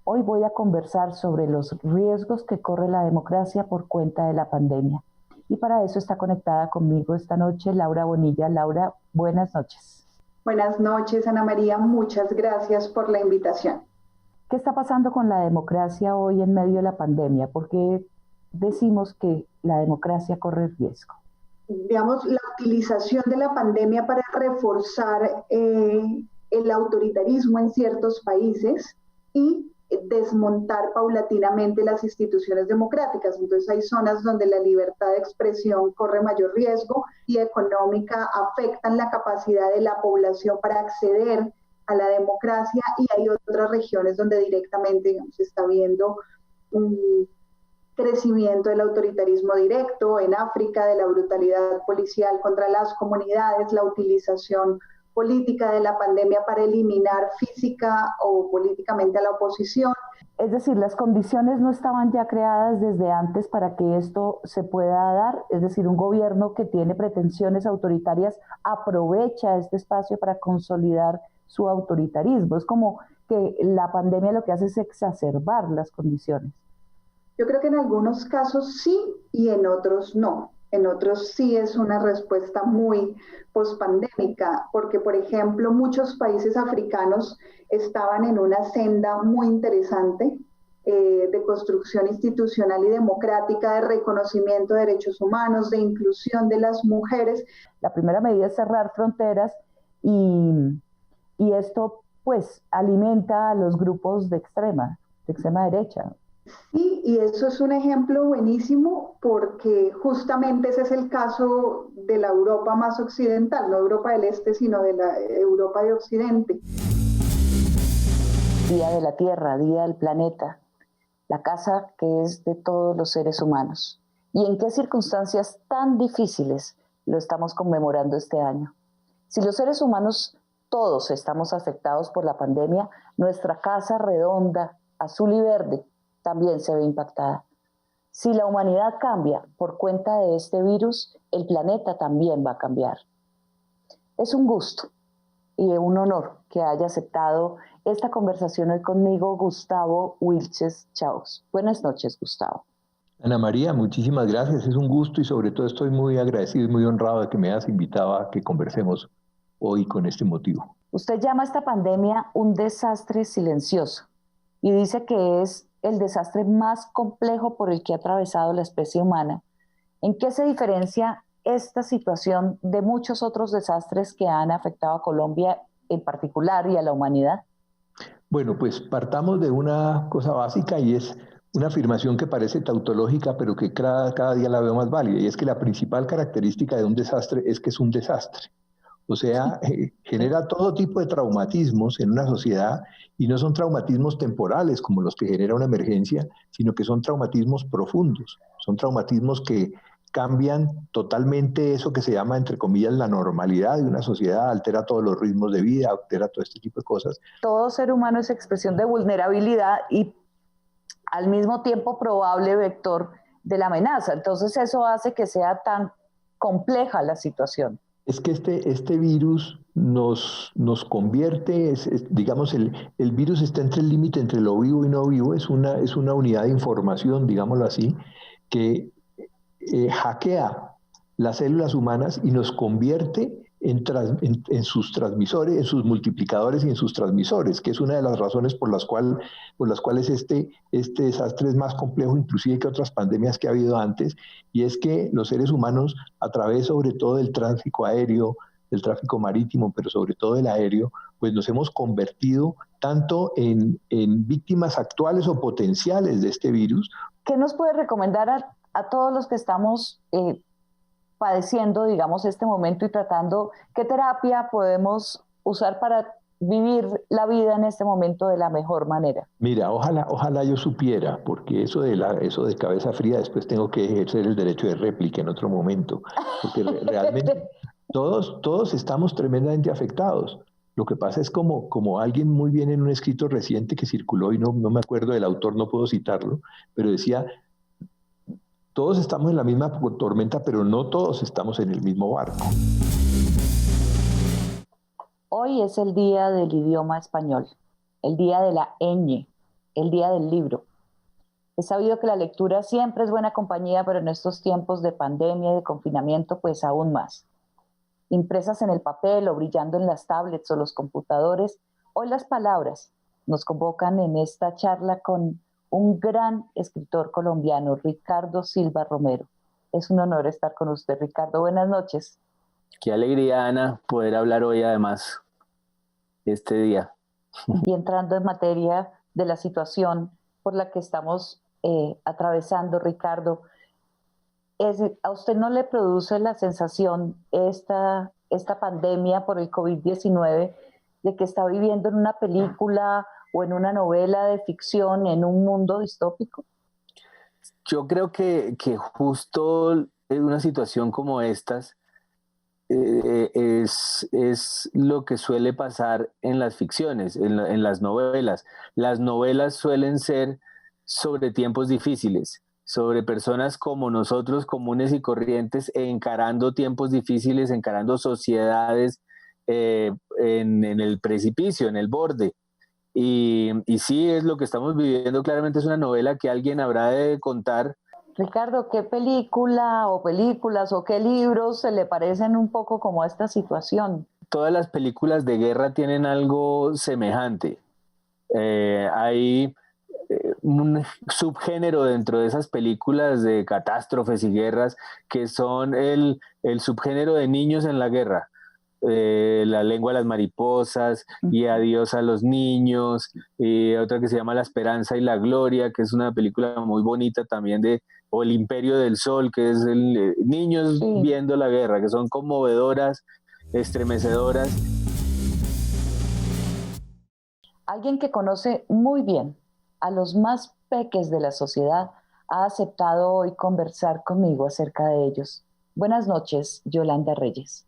S1: Hoy voy a conversar sobre los riesgos que corre la democracia por cuenta de la pandemia. Y para eso está conectada conmigo esta noche Laura Bonilla. Laura, buenas noches.
S15: Buenas noches, Ana María. Muchas gracias por la invitación.
S1: ¿Qué está pasando con la democracia hoy en medio de la pandemia? ¿Por qué decimos que la democracia corre riesgo?
S15: Digamos, la utilización de la pandemia para reforzar el autoritarismo en ciertos países y desmontar paulatinamente las instituciones democráticas. Entonces hay zonas donde la libertad de expresión corre mayor riesgo y económica afectan la capacidad de la población para acceder a la democracia, y hay otras regiones donde directamente, digamos, se está viendo un crecimiento del autoritarismo directo, en África de la brutalidad policial contra las comunidades, la utilización política de la pandemia para eliminar física o políticamente a la oposición.
S1: Es decir, las condiciones no estaban ya creadas desde antes para que esto se pueda dar. Es decir, un gobierno que tiene pretensiones autoritarias aprovecha este espacio para consolidar su autoritarismo. Es como que la pandemia lo que hace es exacerbar las condiciones.
S15: Yo creo que en algunos casos sí y en otros no. En otros sí es una respuesta muy pospandémica, porque, por ejemplo, muchos países africanos estaban en una senda muy interesante de construcción institucional y democrática, de reconocimiento de derechos humanos, de inclusión de las mujeres.
S1: La primera medida es cerrar fronteras y esto, pues, alimenta a los grupos de extrema derecha.
S15: Sí, y eso es un ejemplo buenísimo porque justamente ese es el caso de la Europa más occidental, no Europa del Este, sino de la Europa de Occidente.
S1: Día de la Tierra, Día del Planeta, la casa que es de todos los seres humanos. ¿Y en qué circunstancias tan difíciles lo estamos conmemorando este año? Si los seres humanos todos estamos afectados por la pandemia, nuestra casa redonda, azul y verde, también se ve impactada. Si la humanidad cambia por cuenta de este virus, el planeta también va a cambiar. Es un gusto y un honor que haya aceptado esta conversación hoy conmigo Gustavo Wilches Chaus. Buenas noches, Gustavo.
S16: Ana María, muchísimas gracias. Es un gusto y sobre todo estoy muy agradecido y muy honrado de que me hayas invitado a que conversemos hoy con este motivo.
S1: Usted llama a esta pandemia un desastre silencioso y dice que es el desastre más complejo por el que ha atravesado la especie humana. ¿En qué se diferencia esta situación de muchos otros desastres que han afectado a Colombia en particular y a la humanidad?
S16: Bueno, pues partamos de una cosa básica y es una afirmación que parece tautológica, pero que cada día la veo más válida, y es que la principal característica de un desastre es que es un desastre. O sea, genera todo tipo de traumatismos en una sociedad, y no son traumatismos temporales como los que genera una emergencia, sino que son traumatismos profundos, son traumatismos que cambian totalmente eso que se llama, entre comillas, la normalidad de una sociedad, altera todos los ritmos de vida, altera todo este tipo de cosas.
S1: Todo ser humano es expresión de vulnerabilidad y al mismo tiempo probable vector de la amenaza. Entonces eso hace que sea tan compleja la situación.
S16: Es que este virus nos convierte, digamos, el virus está entre el límite entre lo vivo y no vivo, es una unidad de información, digámoslo así, que hackea las células humanas y nos convierte en sus transmisores, en sus multiplicadores y en sus transmisores, que es una de las razones por las cuales este desastre es más complejo inclusive que otras pandemias que ha habido antes, y es que los seres humanos, a través sobre todo del tráfico aéreo, del tráfico marítimo, pero sobre todo del aéreo, pues nos hemos convertido tanto en víctimas actuales o potenciales de este virus.
S1: ¿Qué nos puede recomendar a todos los que estamos padeciendo, digamos, este momento y tratando, qué terapia podemos usar para vivir la vida en este momento de la mejor manera?
S16: Mira, ojalá yo supiera, porque eso de cabeza fría, después tengo que ejercer el derecho de réplica en otro momento, porque realmente todos estamos tremendamente afectados. Lo que pasa es como alguien muy bien en un escrito reciente que circuló, y no me acuerdo del autor, no puedo citarlo, pero decía: todos estamos en la misma tormenta, pero no todos estamos en el mismo barco.
S1: Hoy es el día del idioma español, el día de la ñ, el día del libro. Es sabido que la lectura siempre es buena compañía, pero en estos tiempos de pandemia y de confinamiento, pues aún más. Impresas en el papel o brillando en las tablets o los computadores, hoy las palabras nos convocan en esta charla con un gran escritor colombiano, Ricardo Silva Romero. Es un honor estar con usted, Ricardo. Buenas noches.
S17: Qué alegría, Ana, poder hablar hoy además este día.
S1: Y entrando en materia de la situación por la que estamos atravesando, Ricardo, ¿a usted no le produce la sensación esta pandemia por el COVID-19 de que está viviendo en una película o en una novela de ficción en un mundo distópico?
S17: Yo creo que justo en una situación como estas es lo que suele pasar en las ficciones, en las novelas. Las novelas suelen ser sobre tiempos difíciles, sobre personas como nosotros, comunes y corrientes, encarando tiempos difíciles, encarando sociedades en el precipicio, en el borde. Y sí, es lo que estamos viviendo. Claramente es una novela que alguien habrá de contar.
S1: Ricardo, ¿qué película o películas o qué libros se le parecen un poco como a esta situación?
S17: Todas las películas de guerra tienen algo semejante. Hay un subgénero dentro de esas películas de catástrofes y guerras que son el subgénero de niños en la guerra. La lengua de las mariposas y Adiós a los niños, y otra que se llama La esperanza y la gloria, que es una película muy bonita también, o El imperio del sol, que es niños viendo la guerra, que son conmovedoras, estremecedoras.
S1: Alguien que conoce muy bien a los más peques de la sociedad ha aceptado hoy conversar conmigo acerca de ellos. Buenas noches, Yolanda Reyes.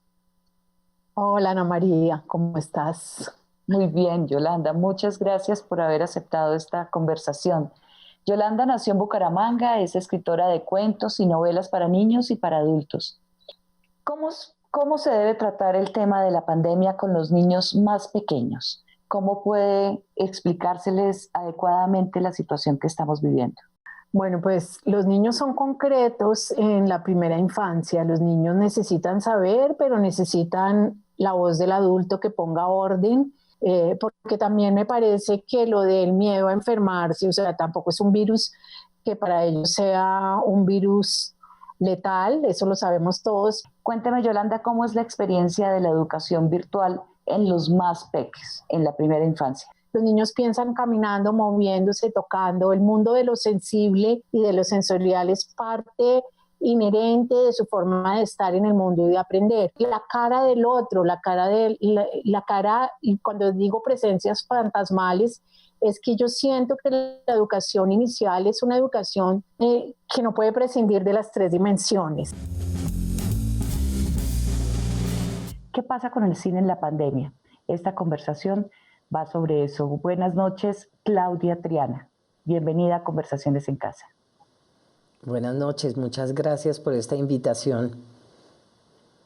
S13: Hola, Ana María, ¿cómo estás?
S1: Muy bien, Yolanda. Muchas gracias por haber aceptado esta conversación. Yolanda nació en Bucaramanga, es escritora de cuentos y novelas para niños y para adultos. ¿Cómo se debe tratar el tema de la pandemia con los niños más pequeños? ¿Cómo puede explicárseles adecuadamente la situación que estamos viviendo?
S13: Bueno, pues los niños son concretos en la primera infancia. Los niños necesitan saber, pero necesitan la voz del adulto que ponga orden, porque también me parece que lo del miedo a enfermarse, o sea, tampoco es un virus que para ellos sea un virus letal, eso lo sabemos todos.
S1: Cuénteme, Yolanda, ¿cómo es la experiencia de la educación virtual en los más pequeños, en la primera infancia?
S13: Los niños piensan caminando, moviéndose, tocando. El mundo de lo sensible y de lo sensorial es parte inherente de su forma de estar en el mundo y de aprender. La cara del otro, la cara, y cuando digo presencias fantasmales, es que yo siento que la educación inicial es una educación que no puede prescindir de las 3 dimensiones.
S1: ¿Qué pasa con el cine en la pandemia? Esta conversación va sobre eso. Buenas noches, Claudia Triana. Bienvenida a Conversaciones en Casa.
S18: Buenas noches, muchas gracias por esta invitación.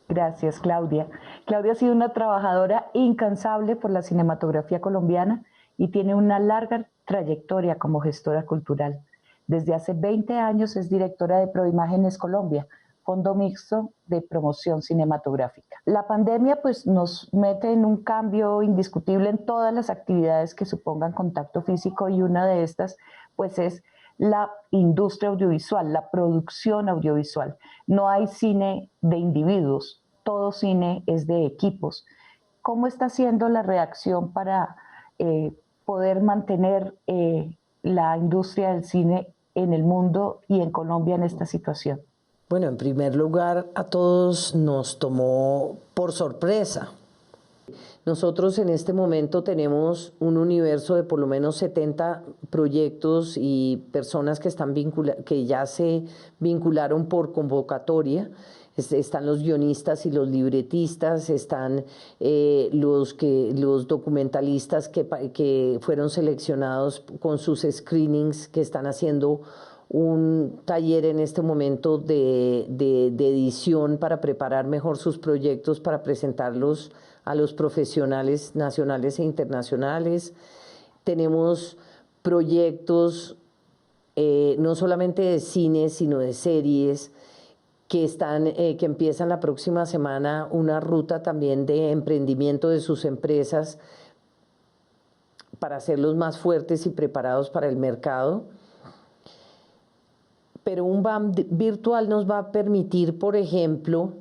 S1: Gracias, Claudia. Claudia ha sido una trabajadora incansable por la cinematografía colombiana y tiene una larga trayectoria como gestora cultural. Desde hace 20 años es directora de Proimágenes Colombia, Fondo Mixto de Promoción Cinematográfica. La pandemia pues, nos mete en un cambio indiscutible en todas las actividades que supongan contacto físico y una de estas pues, es la industria audiovisual, la producción audiovisual. No hay cine de individuos, todo cine es de equipos. ¿Cómo está siendo la reacción para poder mantener la industria del cine en el mundo y en Colombia en esta situación?
S18: Bueno, en primer lugar, a todos nos tomó por sorpresa. Nosotros en este momento tenemos un universo de por lo menos 70 proyectos y personas que ya se vincularon por convocatoria. Están los guionistas y los libretistas, están los documentalistas que fueron seleccionados con sus screenings, que están haciendo un taller en este momento de edición para preparar mejor sus proyectos, para presentarlos a los profesionales nacionales e internacionales. Tenemos proyectos no solamente de cine, sino de series, que empiezan la próxima semana una ruta también de emprendimiento de sus empresas para hacerlos más fuertes y preparados para el mercado. Pero un BAM virtual nos va a permitir, por ejemplo,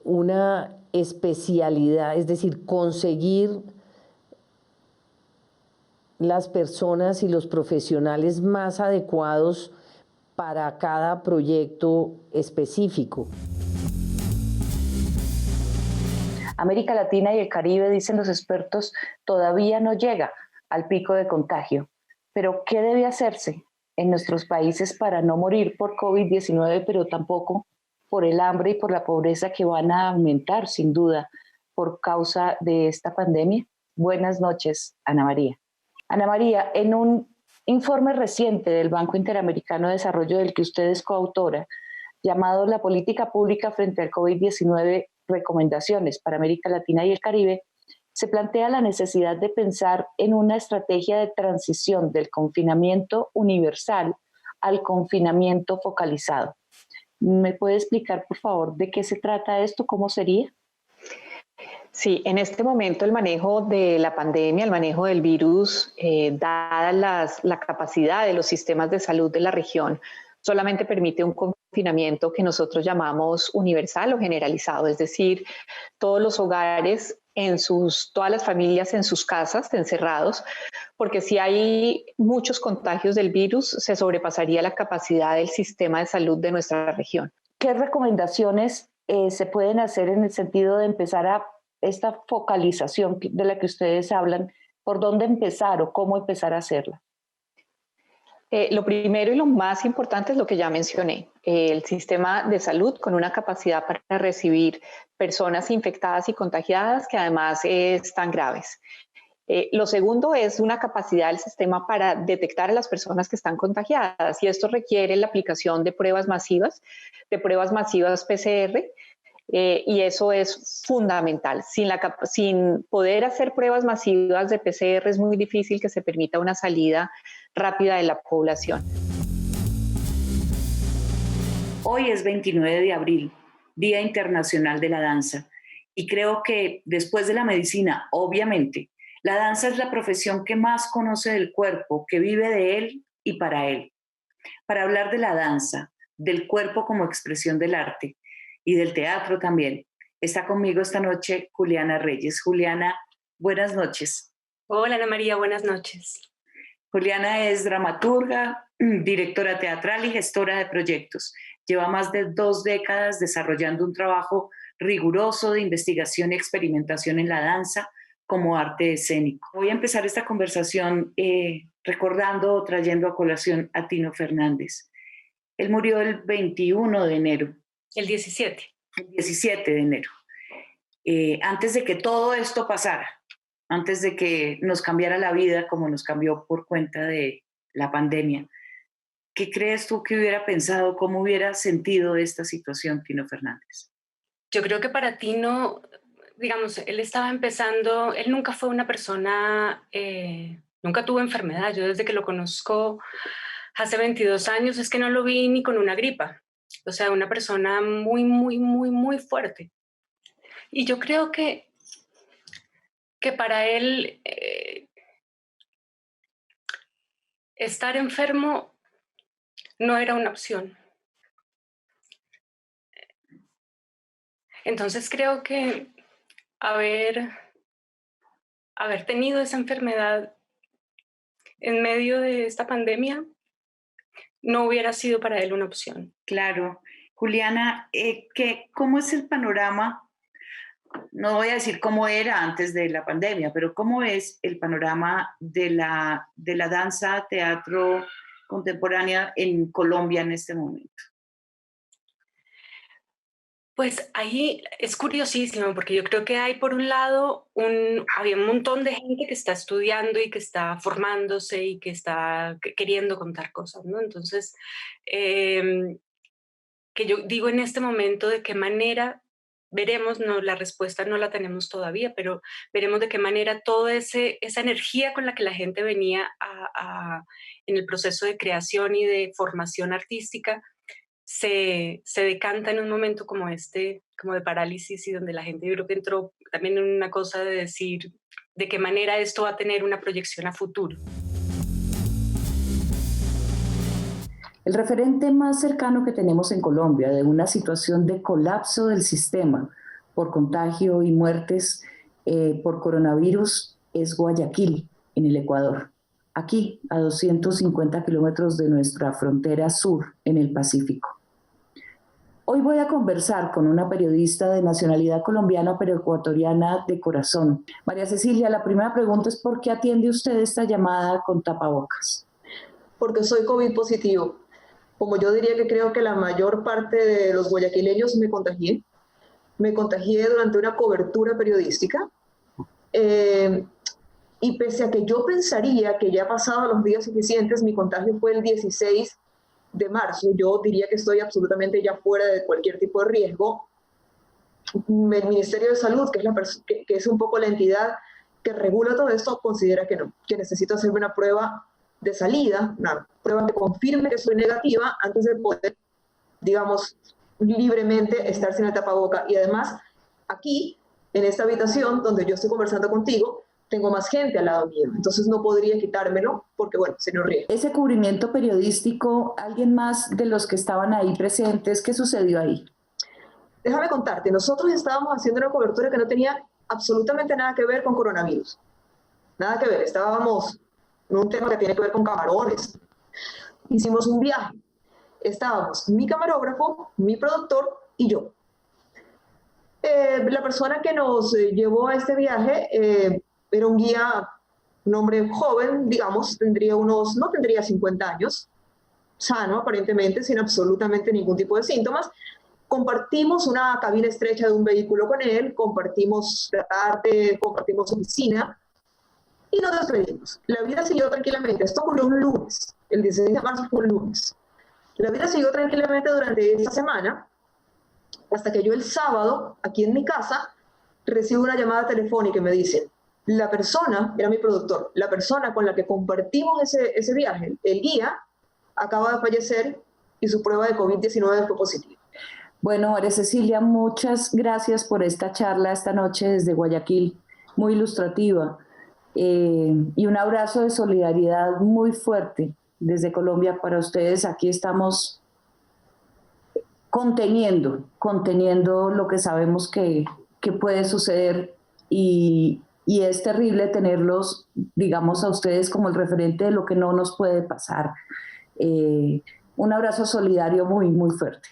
S18: una especialidad, es decir, conseguir las personas y los profesionales más adecuados para cada proyecto específico.
S1: América Latina y el Caribe, dicen los expertos, todavía no llega al pico de contagio. Pero, ¿qué debe hacerse en nuestros países para no morir por COVID-19, pero tampoco por el hambre y por la pobreza que van a aumentar, sin duda, por causa de esta pandemia? Buenas noches, Ana María. Ana María, en un informe reciente del Banco Interamericano de Desarrollo, del que usted es coautora, llamado La Política Pública frente al COVID-19, recomendaciones para América Latina y el Caribe, se plantea la necesidad de pensar en una estrategia de transición del confinamiento universal al confinamiento focalizado. ¿Me puede explicar, por favor, de qué se trata esto? ¿Cómo sería?
S6: Sí, en este momento el manejo de la pandemia, el manejo del virus, dada la capacidad de los sistemas de salud de la región, solamente permite un confinamiento que nosotros llamamos universal o generalizado, es decir, todos los hogares todas las familias en sus casas, encerrados, porque si hay muchos contagios del virus, se sobrepasaría la capacidad del sistema de salud de nuestra región.
S1: ¿Qué recomendaciones se pueden hacer en el sentido de empezar a esta focalización de la que ustedes hablan? ¿Por dónde empezar o cómo empezar a hacerla?
S6: Lo primero y lo más importante es lo que ya mencioné, el sistema de salud con una capacidad para recibir personas infectadas y contagiadas que además están graves. Lo segundo es una capacidad del sistema para detectar a las personas que están contagiadas y esto requiere la aplicación de pruebas masivas PCR, y eso es fundamental. Sin poder hacer pruebas masivas de PCR es muy difícil que se permita una salida rápida de la población.
S1: Hoy es 29 de abril, Día Internacional de la Danza, y creo que después de la medicina, obviamente, la danza es la profesión que más conoce del cuerpo, que vive de él y para él. Para hablar de la danza, del cuerpo como expresión del arte y del teatro también, está conmigo esta noche Juliana Reyes. Juliana,
S19: buenas noches.
S20: Hola Ana María, buenas noches.
S19: Juliana es dramaturga, directora teatral y gestora de proyectos. Lleva más de 2 décadas desarrollando un trabajo riguroso de investigación y experimentación en la danza como arte escénico. Voy a empezar esta conversación recordando o trayendo a colación a Tino Fernández. Él murió el 21 de enero.
S20: El 17.
S19: El 17 de enero. Antes de que todo esto pasara, antes de que nos cambiara la vida como nos cambió por cuenta de la pandemia. ¿Qué crees tú que hubiera pensado, cómo hubiera sentido esta situación Tino Fernández?
S20: Yo creo que para Tino, digamos, él estaba empezando, él nunca fue una persona, nunca tuvo enfermedad. Yo desde que lo conozco hace 22 años es que no lo vi ni con una gripa. O sea, una persona muy, muy, muy, muy fuerte. Y yo creo que para él estar enfermo no era una opción. Entonces creo que haber tenido esa enfermedad en medio de esta pandemia no hubiera sido para él una opción.
S19: Claro. Juliana, ¿cómo es el panorama? No voy a decir cómo era antes de la pandemia, pero ¿cómo es el panorama de la danza, teatro contemporánea en Colombia en este momento?
S20: Pues ahí es curiosísimo, porque yo creo que hay por un lado, había un montón de gente que está estudiando y que está formándose y que está queriendo contar cosas, ¿no? Entonces, que yo digo en este momento de qué manera veremos, no, la respuesta no la tenemos todavía, pero veremos de qué manera toda esa energía con la que la gente venía en el proceso de creación y de formación artística se decanta en un momento como este, como de parálisis, y donde la gente, yo creo que entró también en una cosa de decir de qué manera esto va a tener una proyección a futuro.
S1: El referente más cercano que tenemos en Colombia de una situación de colapso del sistema por contagio y muertes por coronavirus es Guayaquil, en el Ecuador. Aquí, a 250 kilómetros de nuestra frontera sur, en el Pacífico. Hoy voy a conversar con una periodista de nacionalidad colombiana, pero ecuatoriana de corazón. María Cecilia, la primera pregunta es: ¿por qué atiende usted esta llamada con tapabocas?
S21: Porque soy COVID positivo. Como yo diría que creo que la mayor parte de los guayaquileños me contagié. Me contagié durante una cobertura periodística. Y pese a que yo pensaría que ya pasado los días suficientes, mi contagio fue el 16 de marzo, yo diría que estoy absolutamente ya fuera de cualquier tipo de riesgo. El Ministerio de Salud, que es un poco la entidad que regula todo esto, considera que no, que necesito hacerme una prueba de salida, una prueba que confirme que soy negativa antes de poder, digamos, libremente estar sin el tapaboca. Y además, aquí, en esta habitación donde yo estoy conversando contigo, tengo más gente al lado mío, entonces no podría quitármelo porque, bueno, sería un riesgo.
S1: Ese cubrimiento periodístico, ¿alguien más de los que estaban ahí presentes? ¿Qué sucedió ahí?
S21: Déjame contarte, nosotros estábamos haciendo una cobertura que no tenía absolutamente nada que ver con coronavirus. Nada que ver, estábamos en un tema que tiene que ver con camarones. Hicimos un viaje. Estábamos mi camarógrafo, mi productor y yo. La persona que nos llevó a este viaje era un guía, un hombre joven, digamos, no tendría 50 años, sano aparentemente, sin absolutamente ningún tipo de síntomas. Compartimos una cabina estrecha de un vehículo con él, compartimos la tarde, compartimos oficina y nos despedimos. La vida siguió tranquilamente. Esto ocurrió un lunes, el 16 de marzo fue un lunes. La vida siguió tranquilamente durante esta semana, hasta que yo el sábado, aquí en mi casa, recibo una llamada telefónica y me dicen: la persona, era mi productor, la persona con la que compartimos ese viaje, el guía, acaba de fallecer y su prueba de COVID-19 fue positiva.
S1: Bueno, María Cecilia, muchas gracias por esta charla esta noche desde Guayaquil, muy ilustrativa, y un abrazo de solidaridad muy fuerte desde Colombia para ustedes. Aquí estamos conteniendo lo que sabemos que puede suceder, y y es terrible tenerlos, digamos, a ustedes como el referente de lo que no nos puede pasar. Un abrazo solidario muy, muy fuerte.